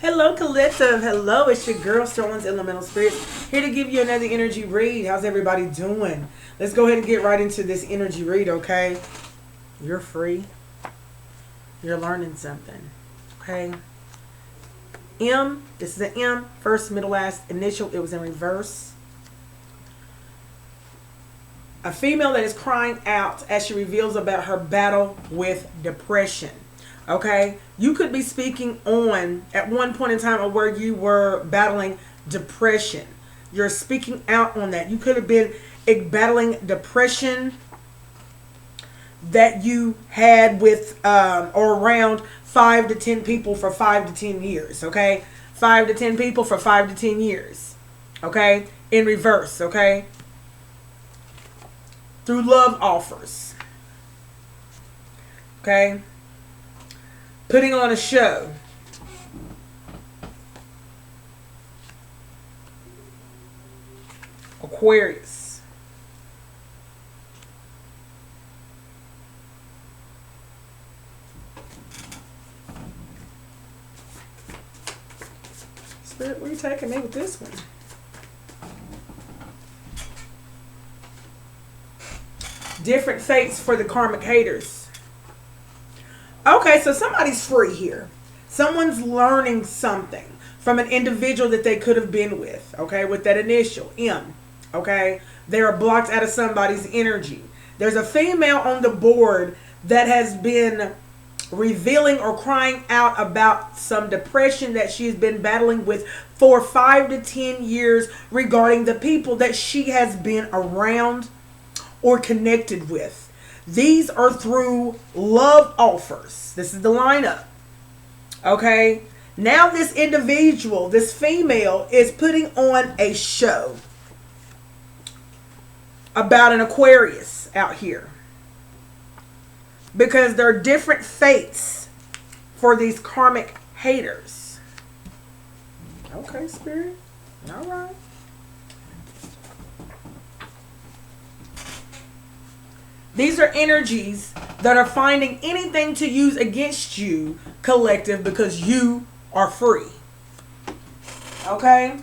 Hello, collective. Hello, it's your girl, Sterling's Elemental Spirits, here to give you another energy read. How's everybody doing? Let's go ahead and get right into this energy read, okay? You're free. You're learning something, okay? M, this is an M, first, middle, last, initial. It was in reverse. A female that is crying out as she reveals about her battle with depression. Okay, you could be speaking on at one point in time of where you were battling depression. You're speaking out on that. You could have been battling depression that you had with or around 5 to 10 people for 5 to 10 years. Okay, 5 to 10 people for 5 to 10 years. Okay, in reverse. Okay, through love offers. Okay. Putting on a show. Aquarius. Spirit, where are you taking me with this one? Different fates for the karmic haters. Okay, so somebody's free here. Someone's learning something from an individual that they could have been with, okay, with that initial, M, okay? They are blocked out of somebody's energy. There's a female on the board that has been revealing or crying out about some depression that she's been battling with for 5 to 10 years regarding the people that she has been around or connected with. These are through love offers. This is the lineup. Okay. Now this individual, this female, is putting on a show about an Aquarius out here. Because there are different fates for these karmic haters. Okay, Spirit. All right. These are energies that are finding anything to use against you, collective, because you are free. Okay?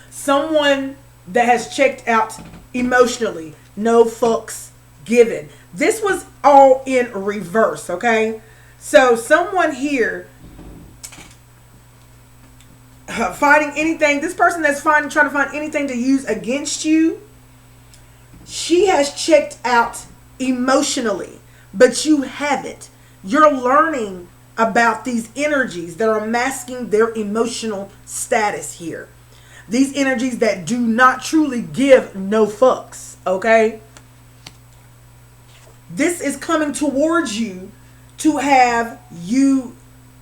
Someone that has checked out emotionally. No fucks given. This was all in reverse, okay? So someone here finding anything, this person that's trying to find anything to use against you, she has checked out emotionally, but you haven't. You're learning about these energies that are masking their emotional status here. These energies that do not truly give no fucks, okay? This is coming towards you to have you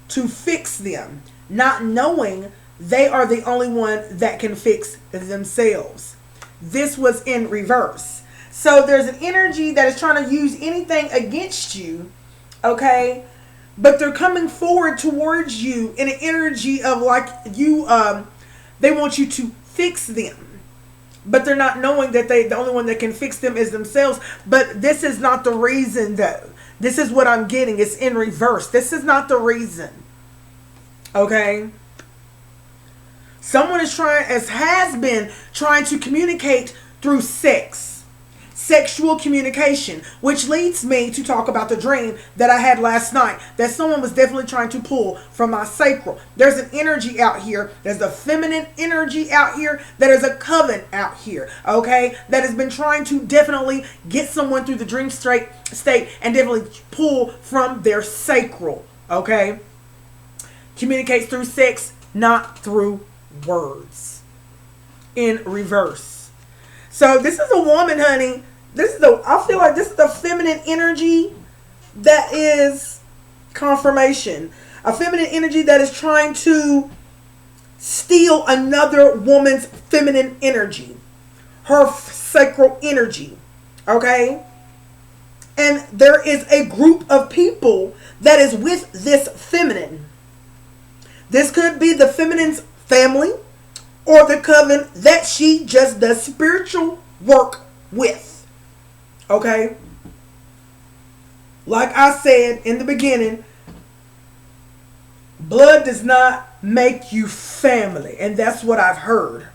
to fix them, not knowing they are the only one that can fix themselves. This was in reverse. So there's an energy that is trying to use anything against you, okay? But they're coming forward towards you in an energy of like you, they want you to fix them. But they're not knowing that the only one that can fix them is themselves. But this is not the reason though. This is what I'm getting. It's in reverse. This is not the reason. Okay? Someone has been trying to communicate through sex. Sexual communication. Which leads me to talk about the dream that I had last night. That someone was definitely trying to pull from my sacral. There's an energy out here. There's a feminine energy out here. That is a coven out here. Okay? That has been trying to definitely get someone through the dream state and definitely pull from their sacral. Okay? Communicates through sex, not through words. In reverse. So this is a woman, honey. I feel like this is the feminine energy that is confirmation. A feminine energy that is trying to steal another woman's feminine energy. Her sacral energy. Okay? And there is a group of people that is with this feminine. This could be the feminine's family or the coven that she just does spiritual work with. Okay? Like I said in the beginning, blood does not make you family. And that's what I've heard.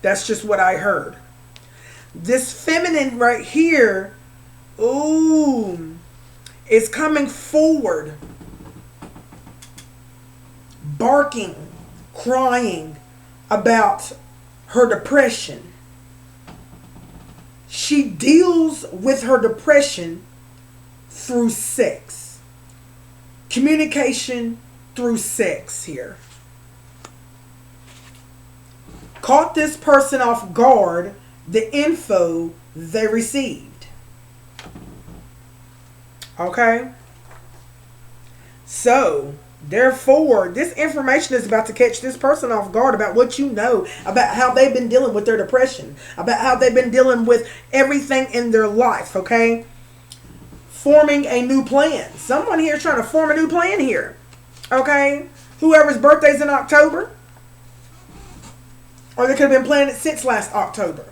That's just what I heard. This feminine right here, ooh, is coming forward, barking, crying about her depression. She deals with her depression through sex. Communication through sex here. Caught this person off guard, the info they received. Okay? So, therefore, this information is about to catch this person off guard about what you know, about how they've been dealing with their depression, about how they've been dealing with everything in their life, okay? Forming a new plan. Someone here is trying to form a new plan here, okay? Whoever's birthday's in October, or they could have been planning it since last October.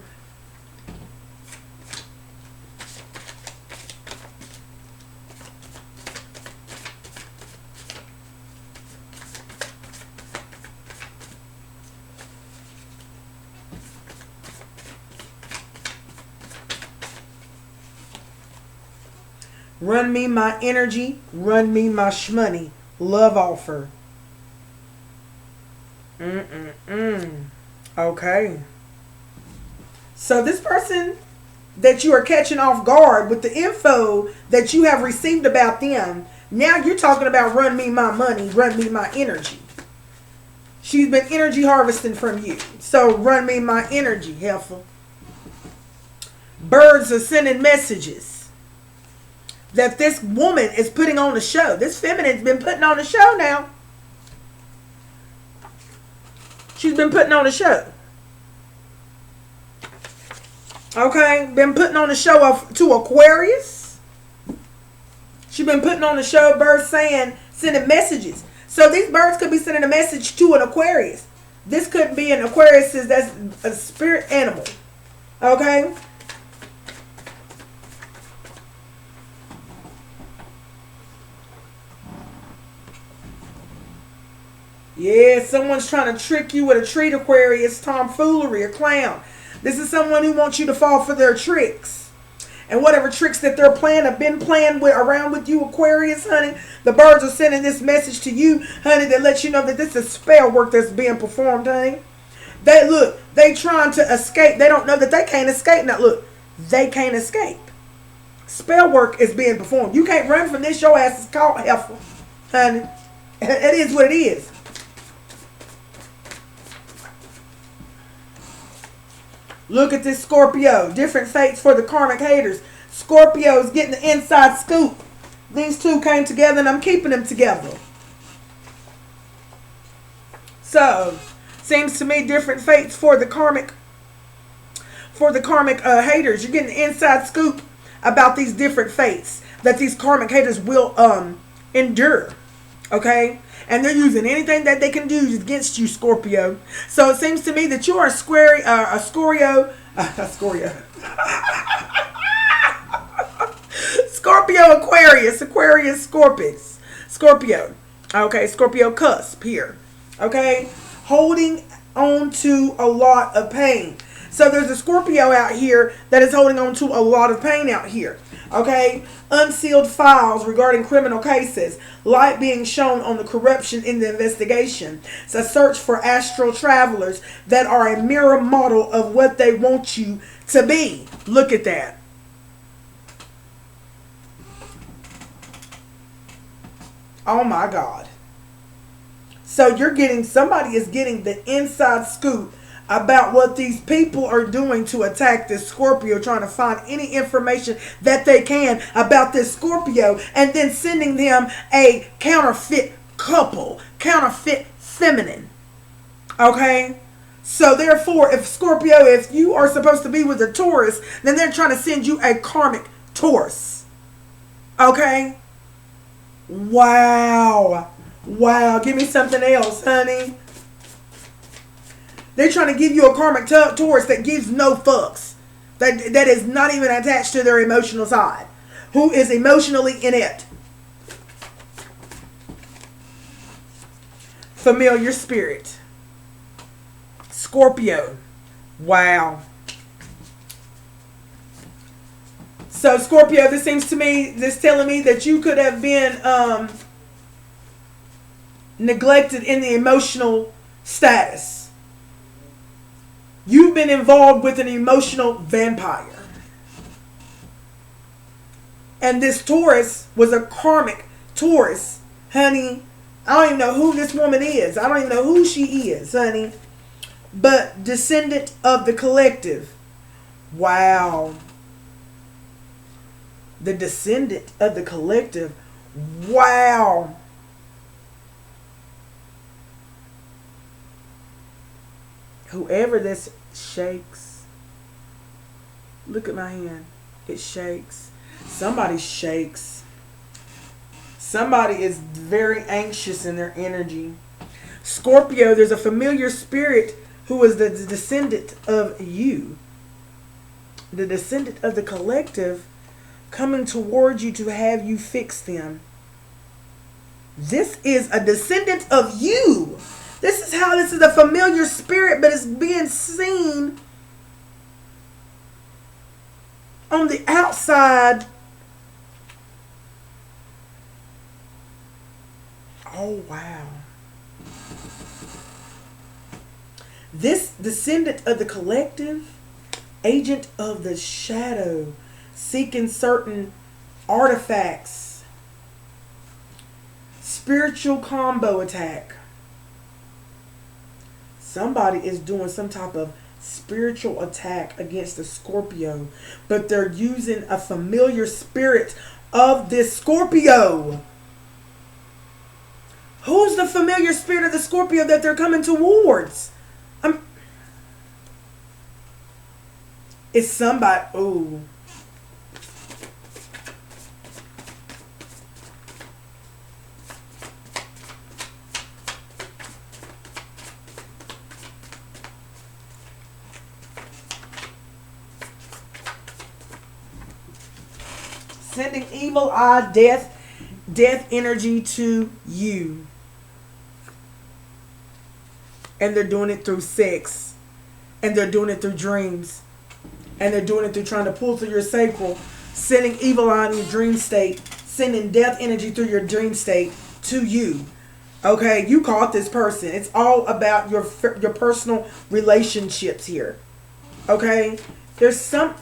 Run me my energy, run me my shmoney. Love offer. Okay. So this person that you are catching off guard with the info that you have received about them, now you're talking about run me my money, run me my energy. She's been energy harvesting from you. So run me my energy, heifer. Birds are sending messages that this woman is putting on a show. This feminine's been putting on a show now. She's been putting on a show. Okay? Been putting on a show to Aquarius. She's been putting on a show, birds sending messages. So these birds could be sending a message to an Aquarius. This could be an Aquarius that's a spirit animal. Okay? Yeah, someone's trying to trick you with a treat, Aquarius, tomfoolery, a clown. This is someone who wants you to fall for their tricks. And whatever tricks that they're playing, have been playing around with you, Aquarius, honey. The birds are sending this message to you, honey, that lets you know that this is spell work that's being performed, honey. They trying to escape. They don't know that they can't escape. Now, look, they can't escape. Spell work is being performed. You can't run from this. Your ass is caught, heifer, honey. It is what it is. Look at this Scorpio. Different fates for the karmic haters. Scorpio's getting the inside scoop. These two came together and I'm keeping them together. So, seems to me different fates for the karmic haters. You're getting the inside scoop about these different fates that these karmic haters will endure. Okay? And they're using anything that they can do against you, Scorpio. So it seems to me that you are a Scorpio. Scorpio, Aquarius, Scorpio. Okay, Scorpio cusp here. Okay, holding on to a lot of pain. So there's a Scorpio out here that is holding on to a lot of pain out here. Okay, unsealed files regarding criminal cases, light being shown on the corruption in the investigation. It's a search for astral travelers that are a mirror model of what they want you to be. Look at that. Oh my God. So somebody is getting the inside scoop about what these people are doing to attack this Scorpio, trying to find any information that they can about this Scorpio, and then sending them a counterfeit couple, counterfeit feminine. Okay? So therefore, if Scorpio, if you are supposed to be with a Taurus, then they're trying to send you a karmic Taurus. Okay? Wow. Give me something else, honey. They're trying to give you a karmic Taurus that gives no fucks. That is not even attached to their emotional side. who is emotionally inept. Familiar spirit. Scorpio. Wow. So Scorpio, this seems to me, this telling me that you could have been neglected in the emotional status. You've been involved with an emotional vampire. And this Taurus was a karmic Taurus. Honey, I don't even know who this woman is. I don't even know who she is, honey. But descendant of the collective. Wow. The descendant of the collective. Wow. Whoever this shakes. Look at my hand. It shakes. Somebody shakes. Somebody is very anxious in their energy. Scorpio, there's a familiar spirit who is the descendant of you. The descendant of the collective coming towards you to have you fix them. This is a descendant of you. This is how this is a familiar spirit, but it's being seen on the outside. Oh, wow. This descendant of the collective, agent of the shadow, seeking certain artifacts, spiritual combo attack. Somebody is doing some type of spiritual attack against the Scorpio, but they're using a familiar spirit of this Scorpio. Who's the familiar spirit of the Scorpio that they're coming towards? It's somebody. Ooh. Sending evil eye, death energy to you. And they're doing it through sex. And they're doing it through dreams. And they're doing it through trying to pull through your sacral. Sending evil eye in your dream state. Sending death energy through your dream state to you. Okay, you caught this person. It's all about your personal relationships here. Okay, there's some.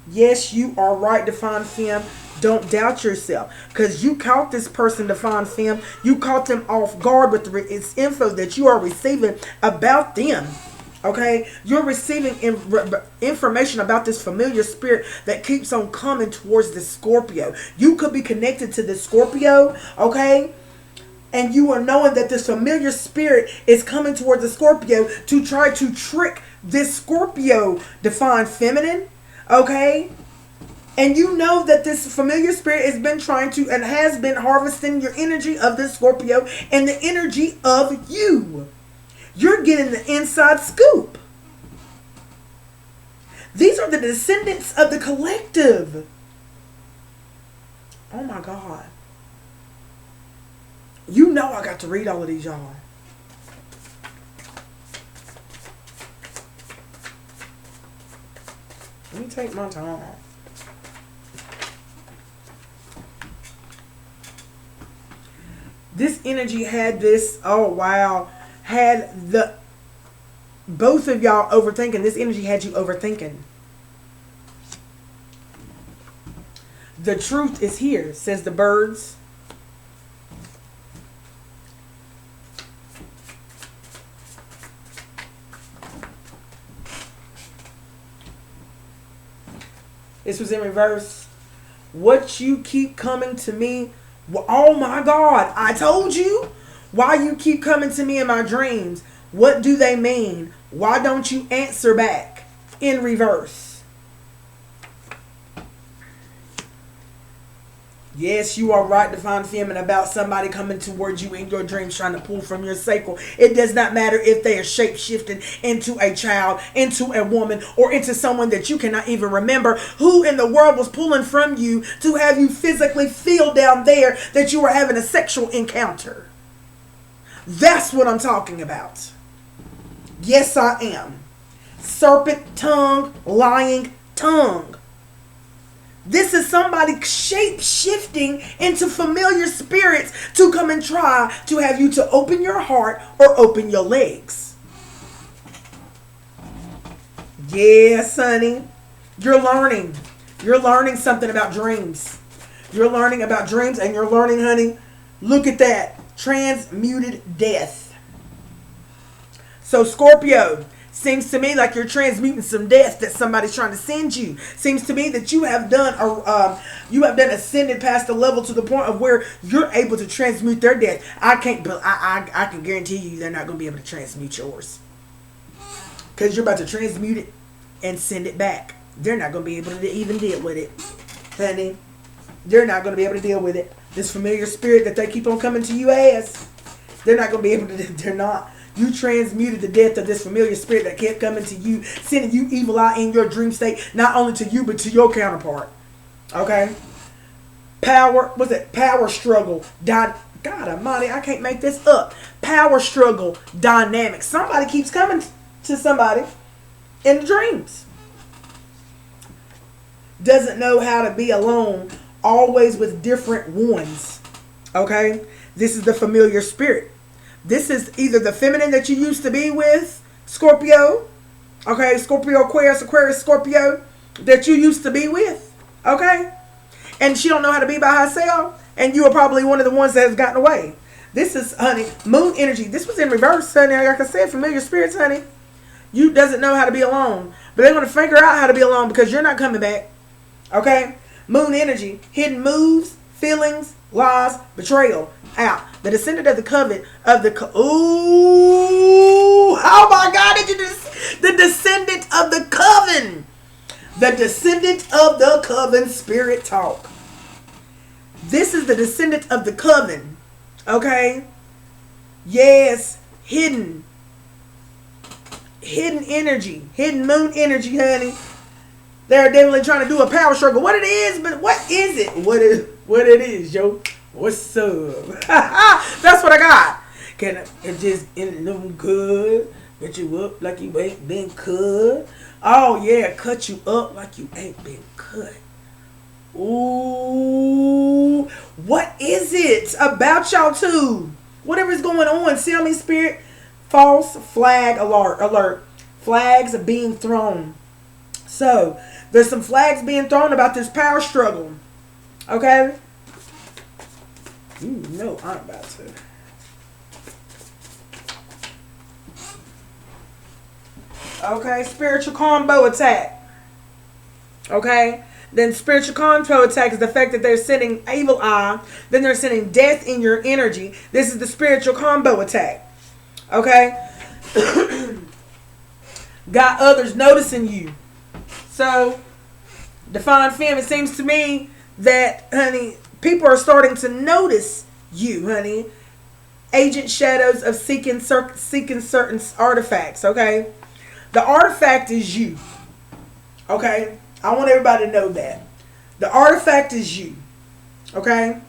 Yes, you are right, Divine Femme. Don't doubt yourself. Because you caught this person, Divine Femme. You caught them off guard with its info that you are receiving about them. Okay? You're receiving information about this familiar spirit that keeps on coming towards the Scorpio. You could be connected to the Scorpio. Okay? And you are knowing that this familiar spirit is coming towards the Scorpio to try to trick this Scorpio, Divine Feminine. Okay? And you know that this familiar spirit has been trying to and has been harvesting your energy of this Scorpio and the energy of you. You're getting the inside scoop. These are the descendants of the collective. Oh my God. You know I got to read all of these, y'all. Let me take my time. This energy had this, oh wow, had the both of y'all overthinking. This energy had you overthinking. The truth is here, says the birds. This was in reverse. What you keep coming to me. Oh my God. I told you. Why you keep coming to me in my dreams. What do they mean? Why don't you answer back? In reverse. Yes, you are right, divine feminine, about somebody coming towards you in your dreams trying to pull from your cycle. It does not matter if they are shape shifting into a child, into a woman, or into someone that you cannot even remember. Who in the world was pulling from you to have you physically feel down there that you were having a sexual encounter? That's what I'm talking about. Yes, I am. Serpent tongue, lying tongue. This is somebody shape shifting into familiar spirits to come and try to have you to open your heart or open your legs. Yes, honey. You're learning. You're learning something about dreams. You're learning about dreams, and you're learning, honey. Look at that. Transmuted death. So Scorpio, seems to me like you're transmuting some death that somebody's trying to send you. Seems to me that you have done ascended past the level to the point of where you're able to transmute their death. I can guarantee you they're not going to be able to transmute yours, because you're about to transmute it and send it back. They're not going to be able to even deal with it, honey. They're not going to be able to deal with it. This familiar spirit that they keep on coming to you as, they're not going to be able to. They're not. You transmuted the death of this familiar spirit that kept coming to you, sending you evil out in your dream state, not only to you, but to your counterpart. Okay? Power struggle. God almighty, I can't make this up. Power struggle dynamic. Somebody keeps coming to somebody in the dreams. Doesn't know how to be alone, always with different ones. Okay? This is the familiar spirit. This is either the feminine that you used to be with, Scorpio. Okay, Scorpio, Aquarius, Scorpio, that you used to be with. Okay? And she don't know how to be by herself. And you are probably one of the ones that has gotten away. This is, honey, moon energy. This was in reverse, honey. Like I said, familiar spirits, honey. You doesn't know how to be alone. But they're going to figure out how to be alone because you're not coming back. Okay? Moon energy. Hidden moves, feelings, lies, betrayal. Out. The descendant of the coven of the ooh, oh my God! The descendant of the coven, the descendant of the coven. Spirit talk. This is the descendant of the coven. Okay. Yes, hidden energy, hidden moon energy, honey. They're definitely trying to do a power struggle. What it is, but what is it? What it is, yo? What's up? That's what I got. Can it just in them good? Get you up like you ain't been cut. Oh yeah, cut you up like you ain't been cut. Ooh, what is it about y'all two? Whatever's going on, see how me spirit? False flag alert. Flags are being thrown. So there's some flags being thrown about this power struggle. Okay. You know I'm about to. Okay, spiritual combo attack. Okay, then spiritual combo attack is the fact that they're sending evil eye, then they're sending death in your energy. This is the spiritual combo attack. Okay, got others noticing you. So, divine femme, it seems to me that, honey, people are starting to notice you, honey. Agent shadows of seeking certain artifacts, okay? The artifact is you, okay? I want everybody to know that. The artifact is you, okay?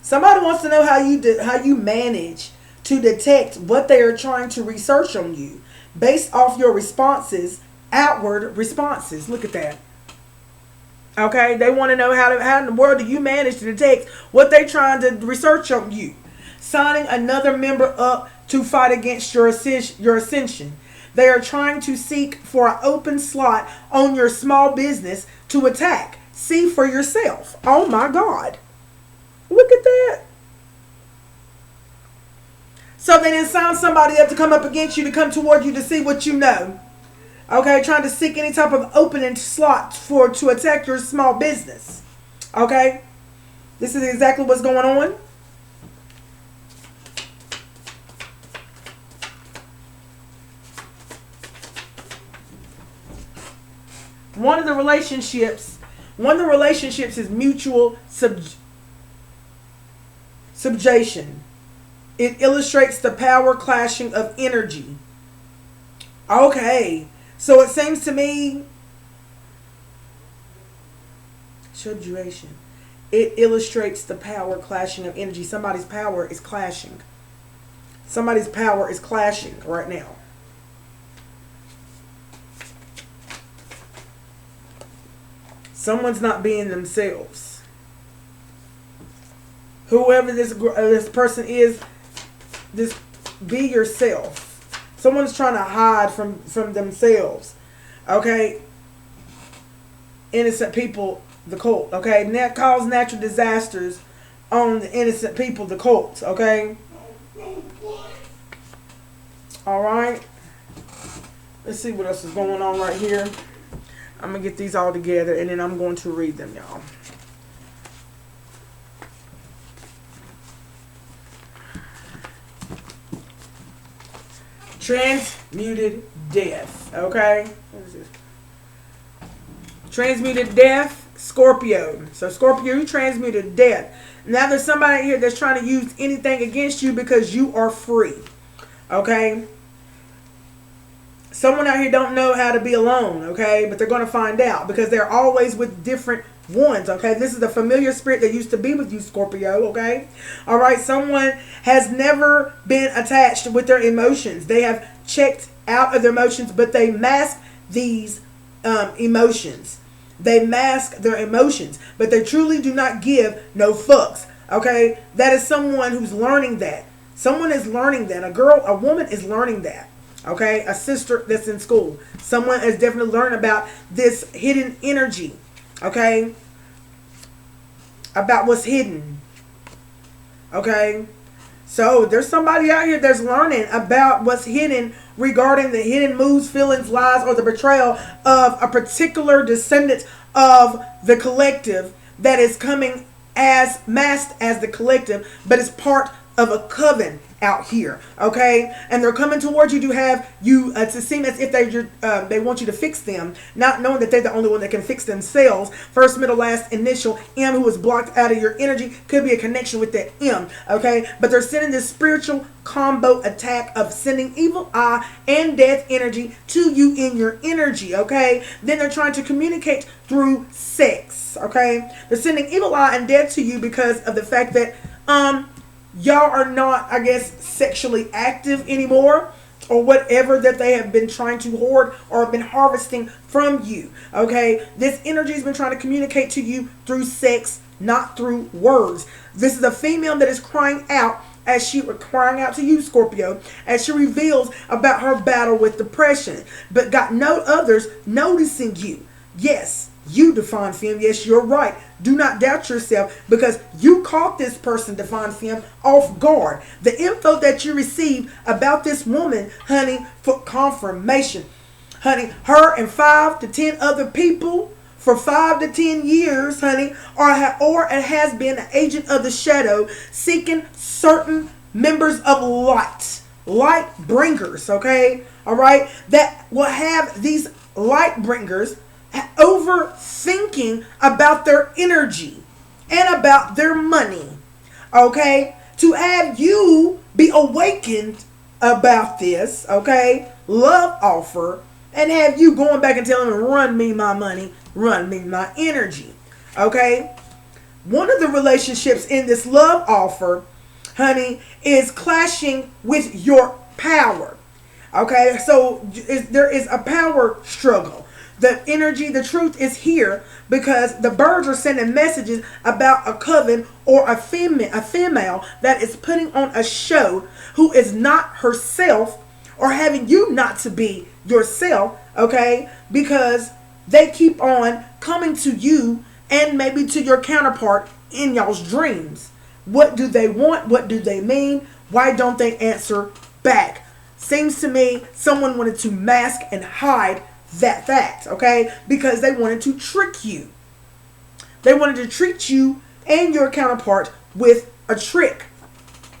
Somebody wants to know how you manage to detect what they are trying to research on you based off your responses, outward responses. Look at that. Okay, they want to know how in the world do you manage to detect what they're trying to research on you. Signing another member up to fight against your ascension. They are trying to seek for an open slot on your small business to attack. See for yourself. Oh my God. Look at that. So they didn't sign somebody up to come up against you, to come toward you to see what you know. Okay, trying to seek any type of opening slot to attack your small business. Okay, this is exactly what's going on. One of the relationships is mutual subjugation. It illustrates the power clashing of energy. Okay. So it seems to me, subjugation. It illustrates the power clashing of energy. Somebody's power is clashing. Somebody's power is clashing right now. Someone's not being themselves. Whoever this person is, this be yourself. Someone's trying to hide from themselves. Okay? Innocent people, the cult. Okay? Cause natural disasters on the innocent people, the cult. Okay? Alright? Let's see what else is going on right here. I'm going to get these all together and then I'm going to read them, y'all. Transmuted death. Okay? What is this? Transmuted death, Scorpio. So Scorpio, you transmuted death. Now there's somebody here that's trying to use anything against you because you are free. Okay? Someone out here don't know how to be alone, okay? But they're going to find out because they're always with different ones, okay? This is a familiar spirit that used to be with you, Scorpio, okay? All right, someone has never been attached with their emotions. They have checked out of their emotions, but they mask these emotions. They mask their emotions, but they truly do not give no fucks, okay? That is someone who's learning that. Someone is learning that. A woman is learning that. Okay, a sister that's in school. Someone has definitely learned about this hidden energy. Okay, about what's hidden. Okay, so there's somebody out here that's learning about what's hidden regarding the hidden moves, feelings, lies, or the betrayal of a particular descendant of the collective that is coming as masked as the collective, but is part of a coven out here, okay? And they're coming towards you to have you to seem as if they want you to fix them, not knowing that they're the only one that can fix themselves. First, middle, last, initial M, who is blocked out of your energy, could be a connection with that M, okay? But they're sending this spiritual combo attack of sending evil eye and death energy to you in your energy, okay? Then they're trying to communicate through sex, okay? They're sending evil eye and death to you because of the fact that y'all are not, I guess, sexually active anymore, or whatever that they have been trying to hoard or been harvesting from you. Okay, this energy has been trying to communicate to you through sex, not through words. This is a female that is crying out to you, Scorpio, as she reveals about her battle with depression, but got no others noticing you. Yes, you, Divine Femme. Yes, you're right. Do not doubt yourself because you caught this person, Divine Femme, off guard. The info that you received about this woman, honey, for confirmation. Honey, her and 5 to 10 other people for 5 to 10 years, honey, or it has been an agent of the shadow seeking certain members of light bringers, okay? All right? That will have these light bringers overthinking about their energy and about their money, okay, to have you be awakened about this, okay, love offer, and have you going back and telling them, run me my money, run me my energy, okay. One of the relationships in this love offer, honey, is clashing with your power, okay. So there is a power struggle. The energy, the truth is here because the birds are sending messages about a coven or a female that is putting on a show who is not herself or having you not to be yourself, okay? Because they keep on coming to you and maybe to your counterpart in y'all's dreams. What do they want? What do they mean? Why don't they answer back? Seems to me someone wanted to mask and hide that fact, okay? Because they wanted to trick you. They wanted to treat you and your counterpart with a trick,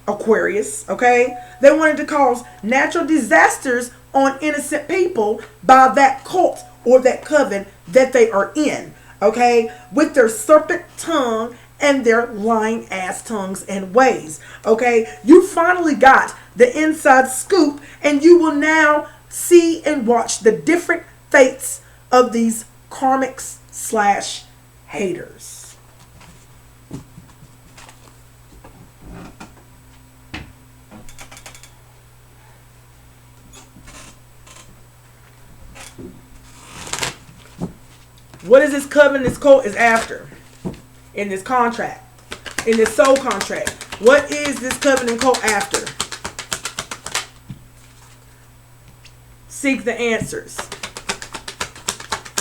Aquarius, okay? They wanted to cause natural disasters on innocent people by that cult or that coven that they are in, okay, with their serpent tongue and their lying ass tongues and ways, okay? You finally got the inside scoop, and you will now see and watch the different fates of these karmics slash haters. What is this covenant, this cult is after in this contract, in this soul contract? What is this covenant cult after? Seek the answers.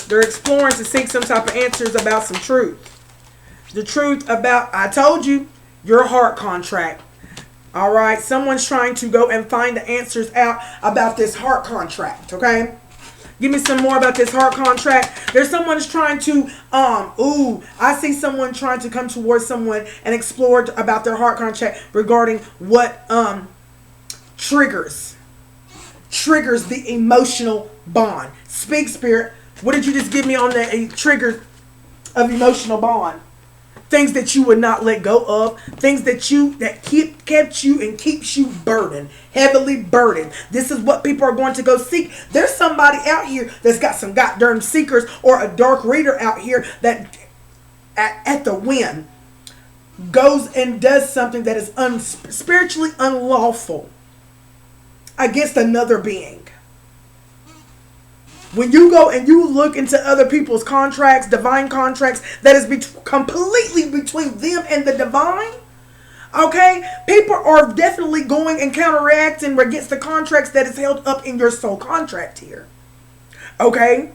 They're exploring to seek some type of answers about some truth. The truth about, I told you, your heart contract. All right, someone's trying to go and find the answers out about this heart contract, okay? Give me some more about this heart contract. There's someone's trying to, I see someone trying to come towards someone and explore about their heart contract regarding what triggers the emotional bond. Speak, Spirit. What did you just give me on the triggers of emotional bond? Things that you would not let go of. Things that kept you and keeps you burdened. Heavily burdened. This is what people are going to go seek. There's somebody out here that's got some goddamn seekers, or a dark reader out here that at the whim goes and does something that is spiritually unlawful against another being. When you go and you look into other people's contracts, divine contracts, that is completely between them and the divine, okay? People are definitely going and counteracting against the contracts that is held up in your soul contract here, okay?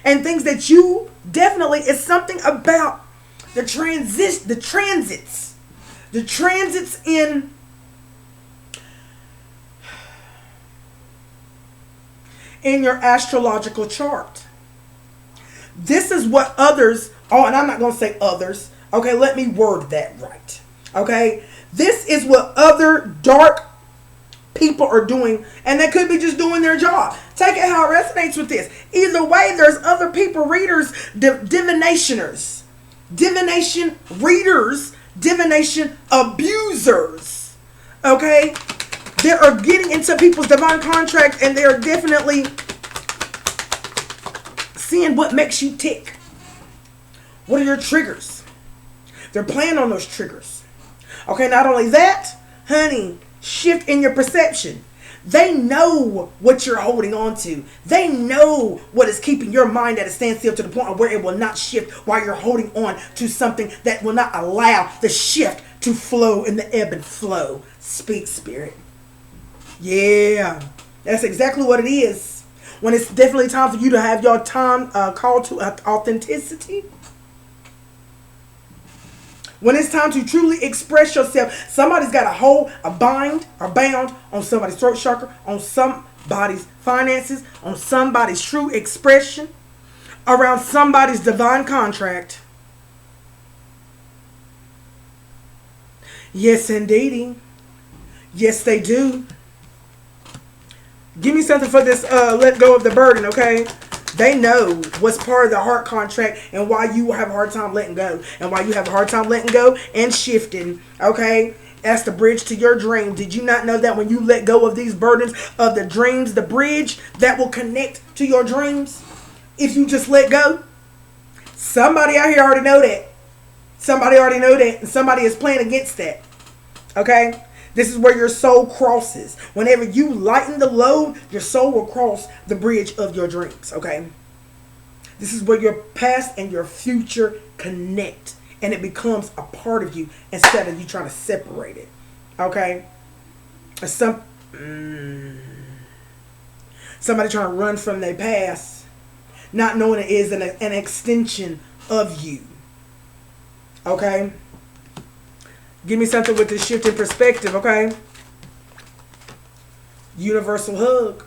And things that you definitely, is something about the transits in your astrological chart. This is what others, and I'm not going to say others, okay, let me word that right, okay? This is what other dark people are doing, and they could be just doing their job. Take it how it resonates with this. Either way, there's other people, readers, divinationers, divination readers, divination abusers, okay? They are getting into people's divine contract, and they are definitely seeing what makes you tick. What are your triggers? They're playing on those triggers. Okay, not only that, honey, shift in your perception. They know what you're holding on to. They know what is keeping your mind at a standstill to the point where it will not shift while you're holding on to something that will not allow the shift to flow in the ebb and flow. Speak, Spirit. Yeah, that's exactly what it is. When it's definitely time for you to have your time call to authenticity. When it's time to truly express yourself, somebody's got a hold, a bind, or bound on somebody's throat chakra, on somebody's finances, on somebody's true expression, around somebody's divine contract. Yes, indeedy. Yes, they do. Give me something for this let go of the burden, okay? They know what's part of the heart contract and why you have a hard time letting go. And why you have a hard time letting go and shifting, okay? That's the bridge to your dream. Did you not know that when you let go of these burdens of the dreams, the bridge that will connect to your dreams, if you just let go? Somebody out here already know that. Somebody already know that. And somebody is playing against that, okay? This is where your soul crosses. Whenever you lighten the load, your soul will cross the bridge of your dreams, okay? This is where your past and your future connect. And it becomes a part of you instead of you trying to separate it, okay? Somebody trying to run from their past, not knowing it is an extension of you, okay? Give me something with this shift in perspective, okay? Universal hug.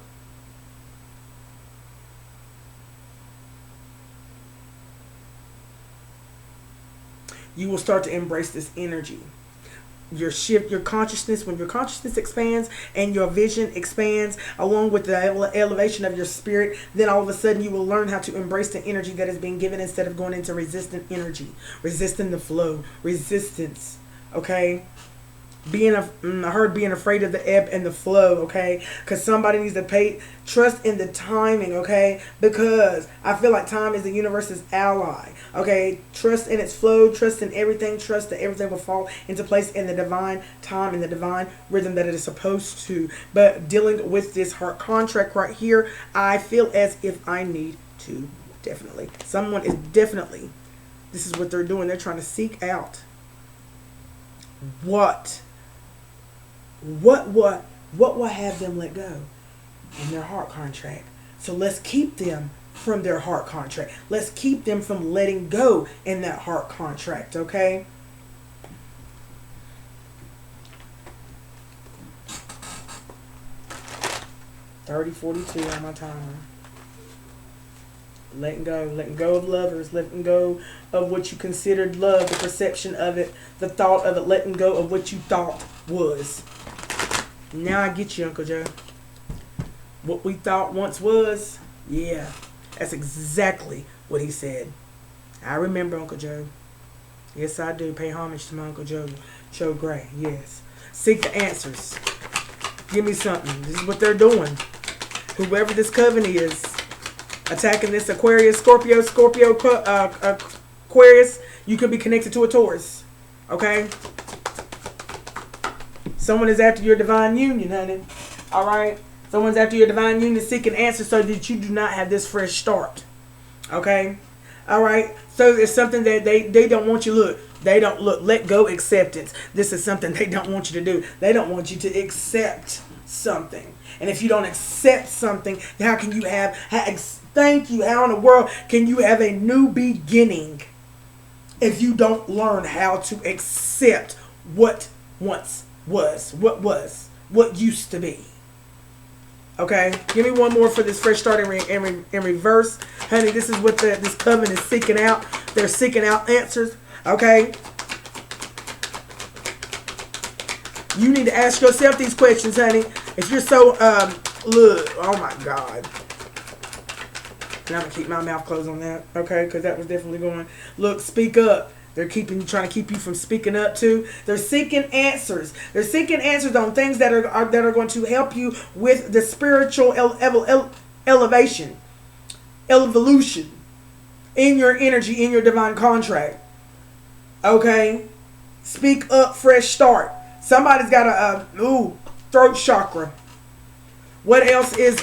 You will start to embrace this energy. your shift, your consciousness, when your consciousness expands and your vision expands along with the elevation of your spirit, then all of a sudden you will learn how to embrace the energy that is being given instead of going into resistant energy, resisting the flow, resistance. Okay, I heard being afraid of the ebb and the flow, okay? Because somebody needs to pay trust in the timing, okay? Because I feel like time is the universe's ally, okay? Trust in its flow, trust in everything, trust that everything will fall into place in the divine time, in the divine rhythm that it is supposed to. But dealing with this heart contract right here, I feel as if I need to definitely. Someone is definitely, this is what they're doing. They're trying to seek out what will have them let go in their heart contract. So let's keep them from their heart contract. Let's keep them from letting go in that heart contract, okay? $30.42 on my timer. Letting go of lovers, letting go of what you considered love, the perception of it, the thought of it, letting go of what you thought was. Now I get you, Uncle Joe. What we thought once was, yeah, that's exactly what he said. I remember, Uncle Joe. Yes, I do. Pay homage to my Uncle Joe Gray. Yes. Seek the answers. Give me something. This is what they're doing. Whoever this coven is, attacking this Aquarius, Scorpio, Aquarius, you could be connected to a Taurus. Okay? Someone is after your divine union, honey. All right? Someone's after your divine union seeking answers so that you do not have this fresh start. Okay? All right? So it's something that they don't want you to look. They don't look. Let go acceptance. This is something they don't want you to do. They don't want you to accept something. And if you don't accept something, how can you thank you. How in the world can you have a new beginning if you don't learn how to accept what once was, what used to be? Okay, give me one more for this fresh start in reverse, honey. This is what this coven is seeking out. They're seeking out answers. Okay, you need to ask yourself these questions, honey. If you're so look, oh my God. And I'm going to keep my mouth closed on that, okay? Because that was definitely going, look, speak up. They're trying to keep you from speaking up too. They're seeking answers. They're seeking answers on things that are going to help you with the spiritual elevation, evolution in your energy, in your divine contract. Okay? Speak up, fresh start. Somebody's got a throat chakra. What else is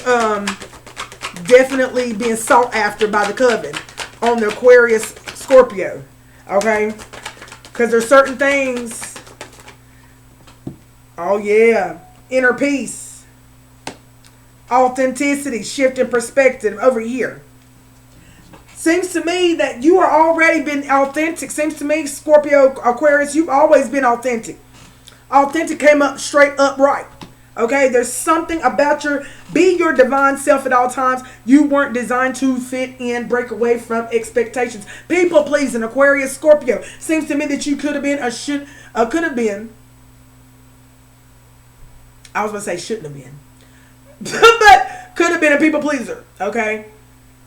definitely being sought after by the coven on the Aquarius Scorpio? Okay, because there's certain things. Oh yeah, inner peace, authenticity, shift in perspective over here. Seems to me that you are already been authentic. Seems to me, Scorpio, Aquarius, you've always been authentic. Authentic came up straight up right. Okay, there's something about be your divine self at all times. You weren't designed to fit in, break away from expectations. People pleasing, Aquarius, Scorpio. Seems to me that you could have been could have been. I was going to say shouldn't have been. But could have been a people pleaser. Okay.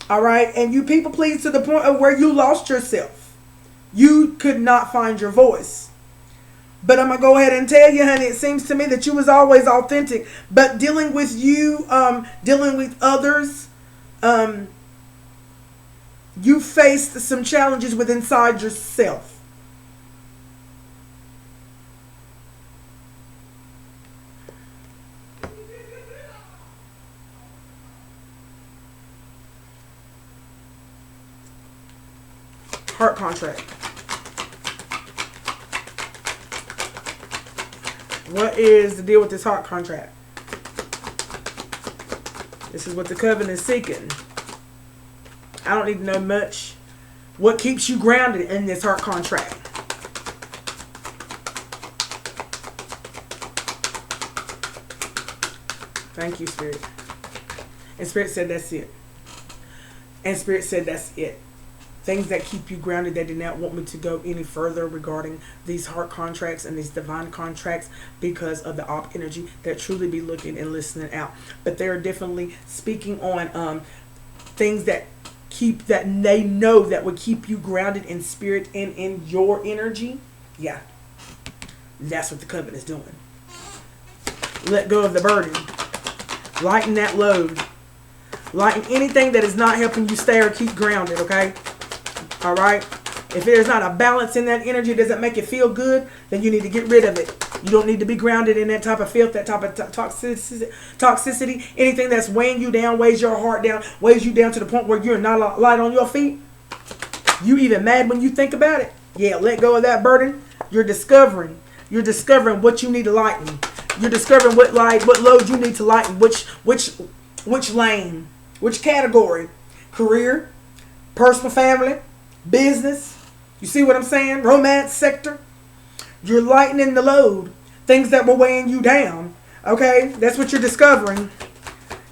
All right. And you people pleased to the point of where you lost yourself. You could not find your voice. But I'm going to go ahead and tell you, honey, it seems to me that you was always authentic. But dealing with you, dealing with others, you faced some challenges with inside yourself. Heart contract. What is the deal with this heart contract? This is what the coven is seeking. I don't need to know much. What keeps you grounded in this heart contract? Thank you, Spirit. And Spirit said that's it. And Spirit said that's it. things that keep you grounded. They did not want me to go any further regarding these heart contracts and these divine contracts because of the op energy that truly be looking and listening out. But they're definitely speaking on things that they know that would keep you grounded in spirit and in your energy. Yeah, that's what the coven is doing. Let go of the burden. Lighten that load. Lighten anything that is not helping you stay or keep grounded, okay? All right? If there's not a balance in that energy, does it make you feel good? Then you need to get rid of it. You don't need to be grounded in that type of filth, that type of toxicity. Anything that's weighing you down, weighs your heart down, weighs you down to the point where you're not light on your feet. You even mad when you think about it. Yeah, let go of that burden. You're discovering what you need to lighten. You're discovering what load you need to lighten. Which lane, which category, career, personal, family, business. You see what I'm saying? Romance sector. You're lightening the load. Things that were weighing you down. Okay? That's what you're discovering.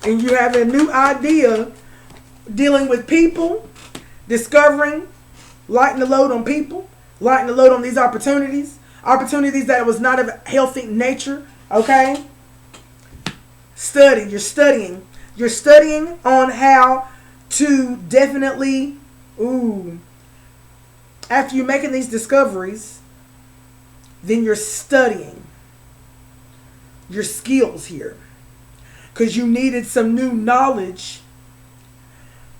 And you have a new idea dealing with people. Discovering. Lighten the load on people. Lighten the load on these opportunities. Opportunities that was not of healthy nature. Okay? Study. You're studying. You're studying on how to definitely, after you're making these discoveries, then you're studying your skills here. Because you needed some new knowledge.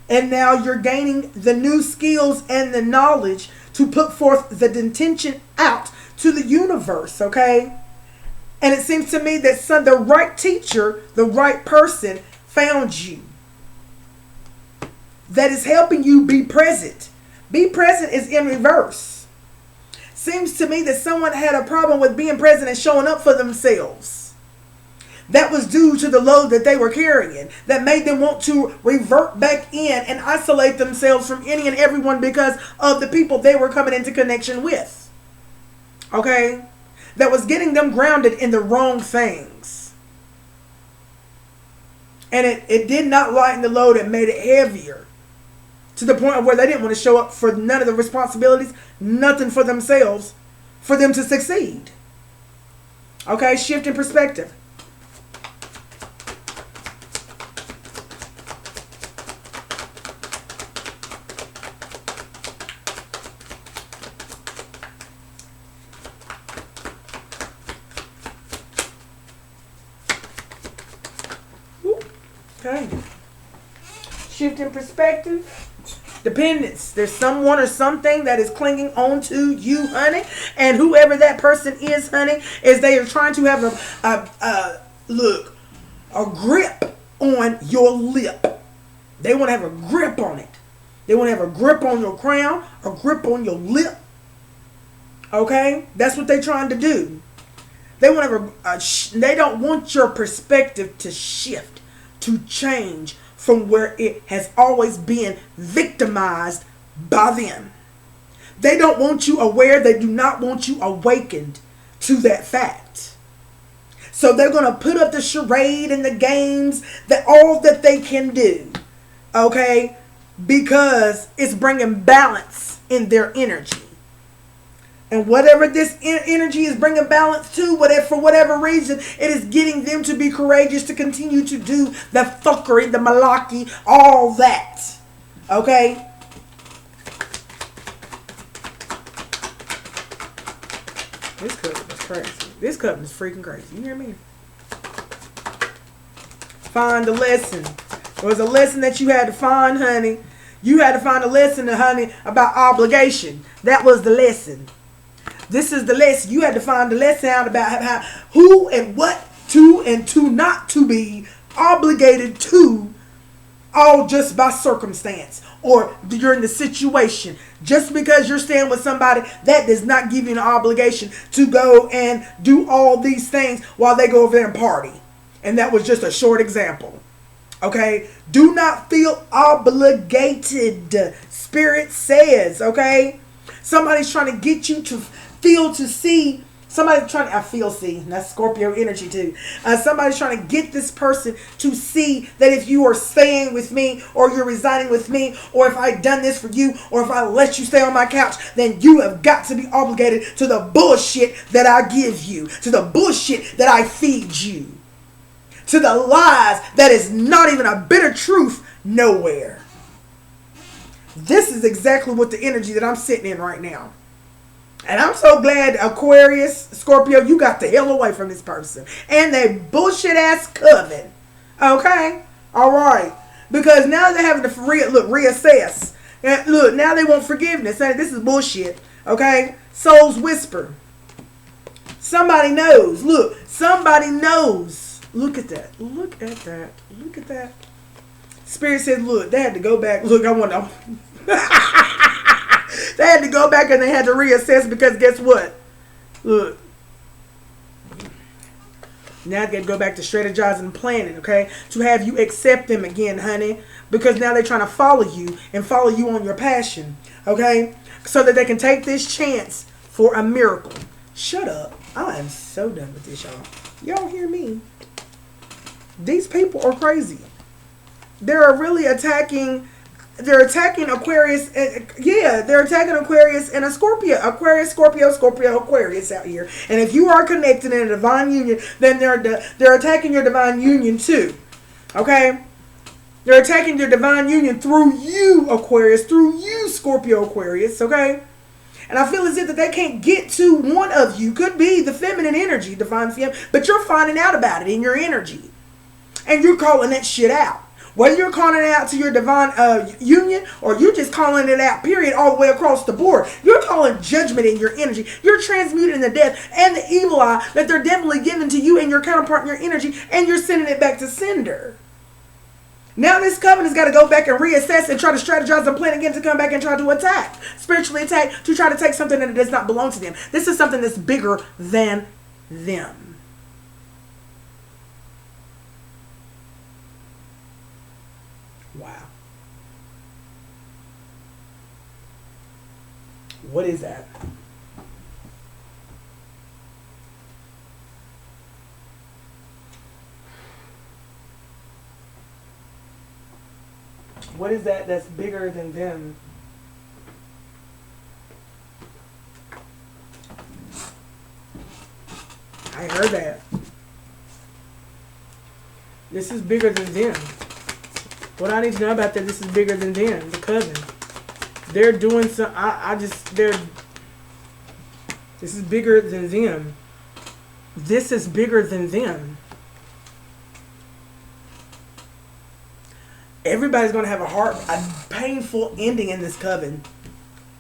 And now you're gaining the new skills and the knowledge to put forth the intention out to the universe, okay? And it seems to me that the right teacher, the right person found you. That is helping you be present. Be present is in reverse. Seems to me that someone had a problem with being present and showing up for themselves. That was due to the load that they were carrying. That made them want to revert back in and isolate themselves from any and everyone because of the people they were coming into connection with. Okay? That was getting them grounded in the wrong things. And it did not lighten the load. It made it heavier. To the point where they didn't want to show up for none of the responsibilities, nothing for themselves, for them to succeed. Okay, shift in perspective. Okay. Shift in perspective. Dependence. There's someone or something that is clinging on to you, honey. And whoever that person is, honey, is they are trying to have a grip on your lip. They want to have a grip on it. They want to have a grip on your crown, a grip on your lip. Okay? That's what they're trying to do. They want to have they don't want your perspective to shift, to change from where it has always been victimized by them. They don't want you aware. They do not want you awakened to that fact. So they're going to put up the charade and the games, that all that they can do. Okay? Because it's bringing balance in their energy. And whatever this energy is bringing balance to, for whatever reason, it is getting them to be courageous to continue to do the fuckery, the malarkey, all that. Okay? This cup is crazy. This cup is freaking crazy. You hear me? Find a lesson. It was a lesson that you had to find, honey. You had to find a lesson, honey, about obligation. That was the lesson. This is the lesson. You had to find the lesson out about how, who and what to and to not to be obligated to, all just by circumstance or during the situation. Just because you're staying with somebody, that does not give you an obligation to go and do all these things while they go over there and party. And that was just a short example. Okay? Do not feel obligated. Spirit says, okay? Somebody's trying to get you to feel, to see Somebody's trying to, I feel, see, that's Scorpio energy too. Somebody's trying to get this person to see that if you are staying with me, or you're resigning with me, or if I've done this for you, or if I let you stay on my couch, then you have got to be obligated to the bullshit that I give you, to the bullshit that I feed you, to the lies that is not even a bit of truth nowhere. This is exactly what the energy that I'm sitting in right now. And I'm so glad, Aquarius, Scorpio, you got the hell away from this person. And they bullshit ass coven. Okay? Alright. Because now they're having to reassess. And look, now they want forgiveness. This is bullshit. Okay? Souls whisper. Somebody knows. Look, somebody knows. Look at that. Look at that. Look at that. Spirit said, look, they had to go back. Look, I want to... They had to go back and they had to reassess, because guess what? Look. Now they got to go back to strategizing and planning, okay? To have you accept them again, honey. Because now they're trying to follow you and follow you on your passion, okay? So that they can take this chance for a miracle. Shut up. I am so done with this, y'all. Y'all hear me? These people are crazy. They're really attacking... They're attacking Aquarius. Yeah, they're attacking Aquarius and a Scorpio. Aquarius, Scorpio, Scorpio, Aquarius out here. And if you are connected in a divine union, then they're attacking your divine union too. Okay? They're attacking your divine union through you, Aquarius, through you, Scorpio, Aquarius. Okay? And I feel as if that they can't get to one of you. Could be the feminine energy, divine femme, but you're finding out about it in your energy. And you're calling that shit out. Whether you're calling it out to your divine union, or you're just calling it out, period, all the way across the board. You're calling judgment in your energy. You're transmuting the death and the evil eye that they're definitely giving to you and your counterpart in your energy, and you're sending it back to sender. Now this coven has got to go back and reassess and try to strategize and plan again to come back and try to attack. Spiritually attack, to try to take something that does not belong to them. This is something that's bigger than them. Wow. What is that? What is that that's bigger than them? I heard that. This is bigger than them. What I need to know about that, this is bigger than them, the coven. They're doing some, this is bigger than them. This is bigger than them. Everybody's going to have a painful ending in this coven.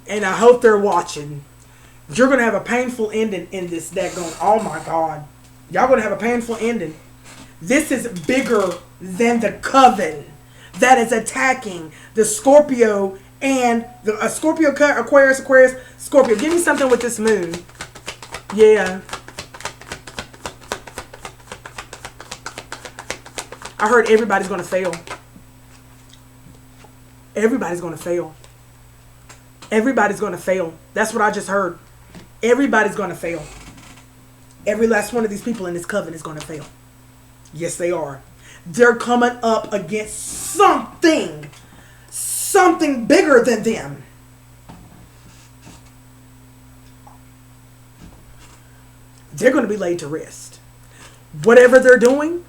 And I hope they're watching. You're going to have a painful ending in this daggone, oh my God. Y'all going to have a painful ending. This is bigger than the coven that is attacking the Scorpio and the Scorpio, Aquarius, Scorpio. Give me something with this moon. Yeah. I heard everybody's going to fail. Everybody's going to fail. Everybody's going to fail. That's what I just heard. Everybody's going to fail. Every last one of these people in this coven is going to fail. Yes, they are. They're coming up against something bigger than them. They're going to be laid to rest. Whatever they're doing,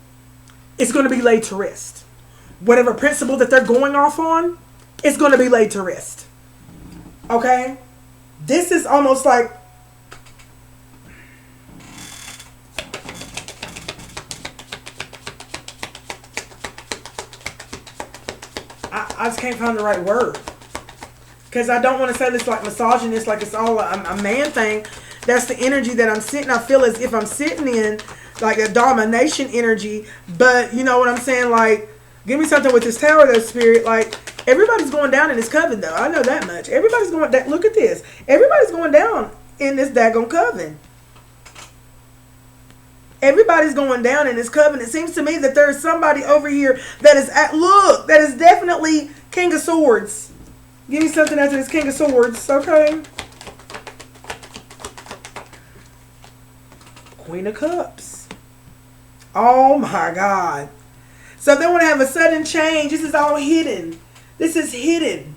it's going to be laid to rest. Whatever principle that they're going off on, it's going to be laid to rest. Okay? This is almost like I just can't find the right word. Because I don't want to say this like misogynist, like it's all a man thing. That's the energy that I'm sitting. I feel as if I'm sitting in like a domination energy. But you know what I'm saying? Like, give me something with this tower, though, spirit. Like, everybody's going down in this coven, though. I know that much. Everybody's going down. Look at this. Everybody's going down in this daggone coven. Everybody's going down in this coven. It seems to me that there's somebody over here that is that is definitely King of Swords. Give me something after this King of Swords, okay? Queen of Cups. Oh my God. So they want to have a sudden change. This is all hidden. This is hidden.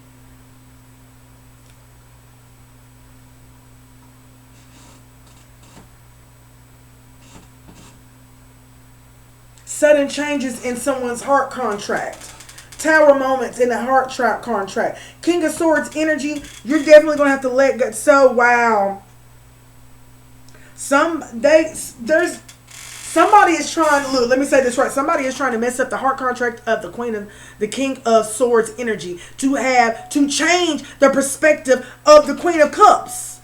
Sudden changes in someone's heart contract. Tower moments in the heart trap contract. King of Swords energy. You're definitely going to have to let go. So, wow. Somebody is trying to look. Let me say this right. Somebody is trying to mess up the heart contract of the King of Swords energy to change the perspective of the Queen of Cups.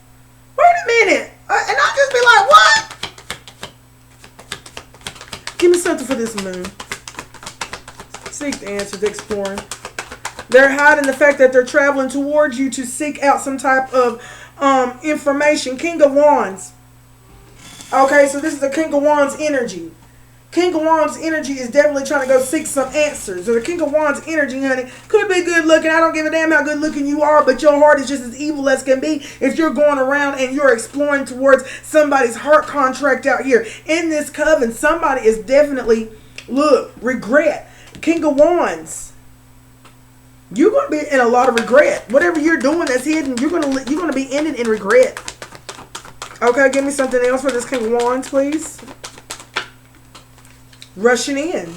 Wait a minute, and I'll just be like, what? Give me something for this moon. Seek the answers, exploring. They're hiding the fact that they're traveling towards you to seek out some type of information. King of Wands. Okay, so this is the King of Wands energy. King of Wands energy is definitely trying to go seek some answers. So the King of Wands energy, honey, could be good looking. I don't give a damn how good looking you are, but your heart is just as evil as can be if you're going around and you're exploring towards somebody's heart contract out here. In this coven, somebody is definitely, regret. King of Wands. You're going to be in a lot of regret. Whatever you're doing that's hidden, you're going to be ending in regret. Okay, give me something else for this King of Wands, please. Rushing in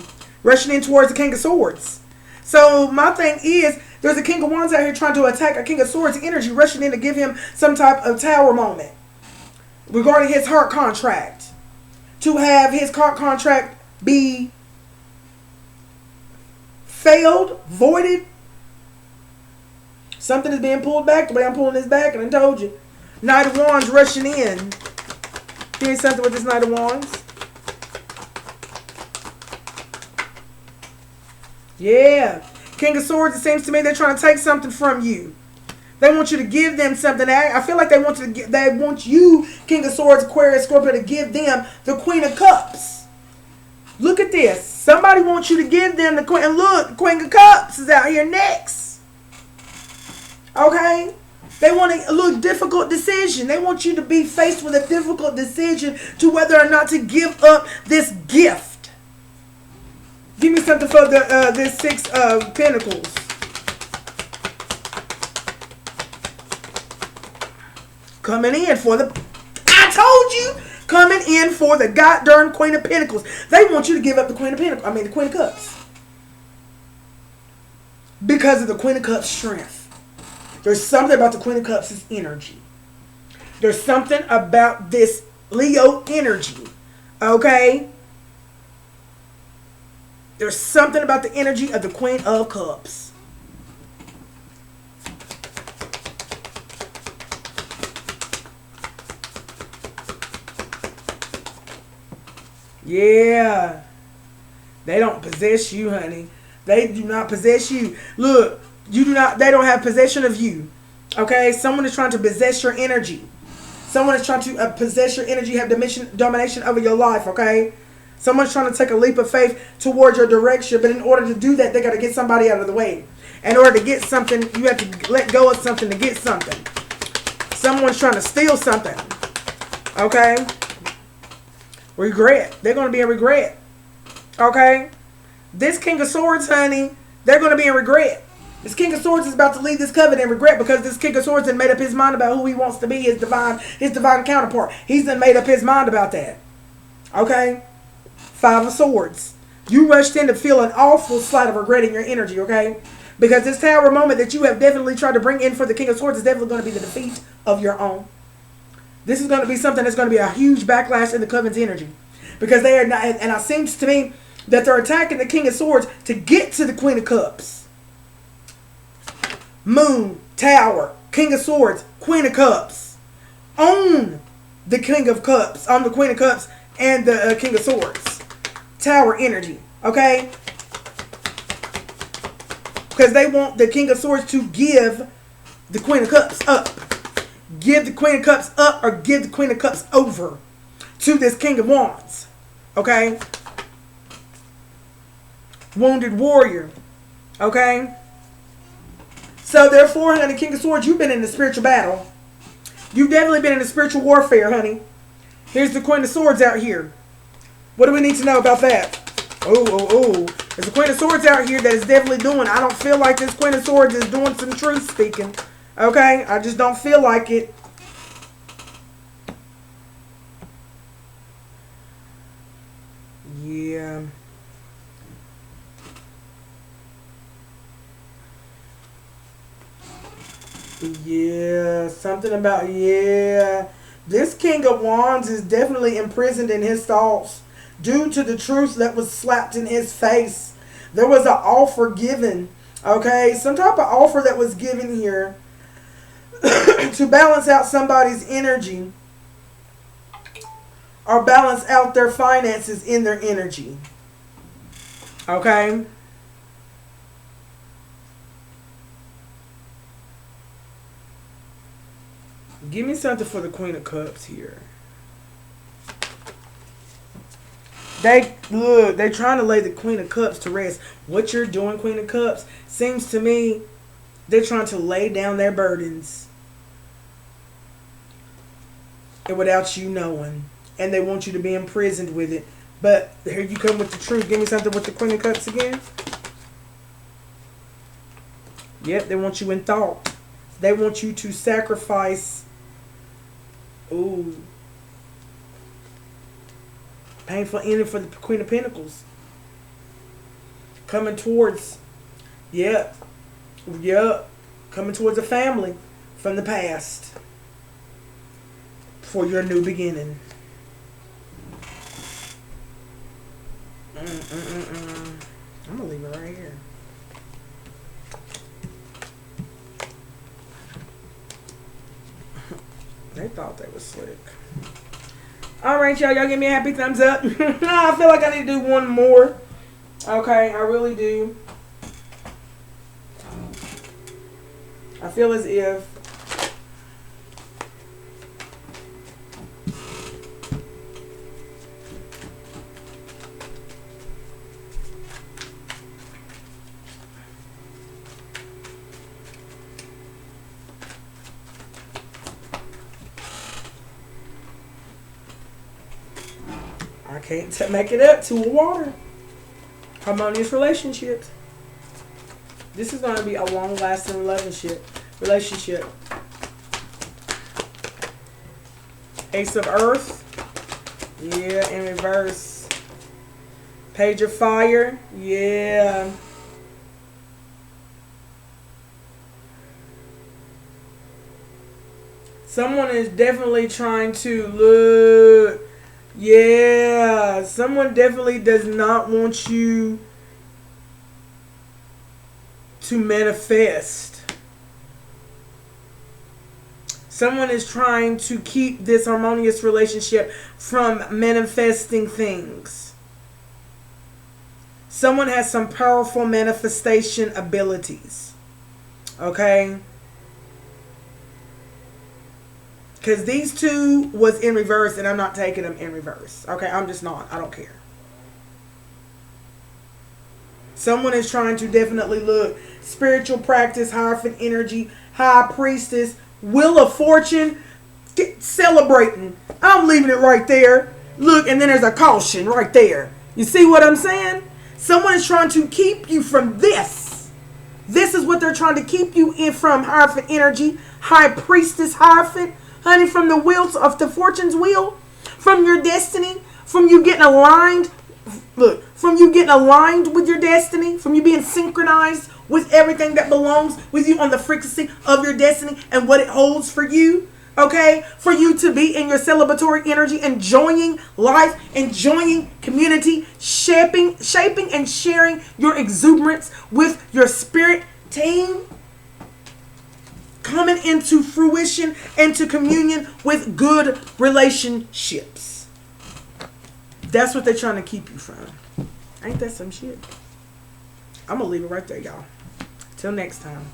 towards the King of Swords. So my thing is, there's a King of Wands out here trying to attack a King of Swords energy, rushing in to give him some type of tower moment regarding his heart contract. To have his heart contract be failed, voided. Something is being pulled back the way I'm pulling this back, and I told you. Knight of Wands rushing in. Give me something with this Knight of Wands. Yeah. King of Swords, it seems to me they're trying to take something from you. They want you to give them something. I feel like they want you, King of Swords, Aquarius, Scorpio, to give them the Queen of Cups. Look at this. Somebody wants you to give them the Queen. And look, the Queen of Cups is out here next. Okay? They want a difficult decision. They want you to be faced with a difficult decision to whether or not to give up this gift. Give me something for this Six of Pentacles. Coming in for the... I told you! Coming in for the goddamn Queen of Pentacles. They want you to give up the Queen of Pentacles. I mean, the Queen of Cups. Because of the Queen of Cups' strength. There's something about the Queen of Cups' energy. There's something about this Leo energy. Okay? There's something about the energy of the Queen of Cups. Yeah. They don't possess you, honey. They do not possess you. Look. They don't have possession of you. Okay? Someone is trying to possess your energy. Someone is trying to possess your energy, have domination over your life, okay? Someone's trying to take a leap of faith towards your direction, but in order to do that, they got to get somebody out of the way. In order to get something, you have to let go of something to get something. Someone's trying to steal something. Okay? Regret. They're going to be in regret. Okay? This King of Swords, honey, they're going to be in regret. This King of Swords is about to leave this coven in regret because this King of Swords has made up his mind about who he wants to be, his divine counterpart. He's done made up his mind about that. Okay? Five of Swords. You rushed in to feel an awful slight of regret in your energy, okay? Because this tower moment that you have definitely tried to bring in for the King of Swords is definitely going to be the defeat of your own. This is going to be something that's going to be a huge backlash in the coven's energy. Because they are not, and it seems to me that they're attacking the King of Swords to get to the Queen of Cups. Moon, Tower, King of Swords, Queen of Cups. Own the King of Cups. The Queen of Cups and the King of Swords. Tower energy. Okay? Because they want the King of Swords to give the Queen of Cups up. Give the Queen of Cups up or give the Queen of Cups over to this King of Wands. Okay? Wounded Warrior. Okay? So therefore, honey, King of Swords, you've been in the spiritual battle. You've definitely been in the spiritual warfare, honey. Here's the Queen of Swords out here. What do we need to know about that? Oh. There's a Queen of Swords out here that is definitely doing. I don't feel like this Queen of Swords is doing some truth speaking. Okay? I just don't feel like it. Yeah. Yeah. Something about, yeah. This King of Wands is definitely imprisoned in his thoughts due to the truth that was slapped in his face. There was an offer given, okay? Some type of offer that was given here to balance out somebody's energy or balance out their finances in their energy, okay? Give me something for the Queen of Cups here. They're trying to lay the Queen of Cups to rest. What you're doing, Queen of Cups, seems to me they're trying to lay down their burdens. And without you knowing. And they want you to be imprisoned with it. But here you come with the truth. Give me something with the Queen of Cups again. Yep, they want you in thought. They want you to sacrifice. Ooh. Painful ending for the Queen of Pentacles. Coming towards. Yep. Coming towards a family from the past. For your new beginning. I'm going to leave it right here. They thought they was slick. Alright, y'all give me a happy thumbs up. I feel like I need to do one more. Okay, I really do. I feel as if I can't make it up to a water. Harmonious relationships. This is going to be a long-lasting relationship. Ace of Earth. Yeah, in reverse. Page of Fire. Yeah. Someone is definitely trying to look. Yeah, someone definitely does not want you to manifest. Someone is trying to keep this harmonious relationship from manifesting things. Someone has some powerful manifestation abilities. Okay? Because these two was in reverse and I'm not taking them in reverse. Okay, I'm just not. I don't care. Someone is trying to definitely look. Spiritual practice, Hierophant energy, High Priestess, Wheel of Fortune, celebrating. I'm leaving it right there. Look, and then there's a caution right there. You see what I'm saying? Someone is trying to keep you from this. This is what they're trying to keep you in from. Hierophant energy, High Priestess, Hierophant. Honey, from the wheels of the fortune's wheel, from your destiny, from you getting aligned, look, from you getting aligned with your destiny, from you being synchronized with everything that belongs with you on the frequency of your destiny and what it holds for you, okay? For you to be in your celebratory energy, enjoying life, enjoying community, shaping and sharing your exuberance with your spirit team. Coming into fruition, into communion with good relationships. That's what they're trying to keep you from. Ain't that some shit? I'm going to leave it right there, y'all. Till next time.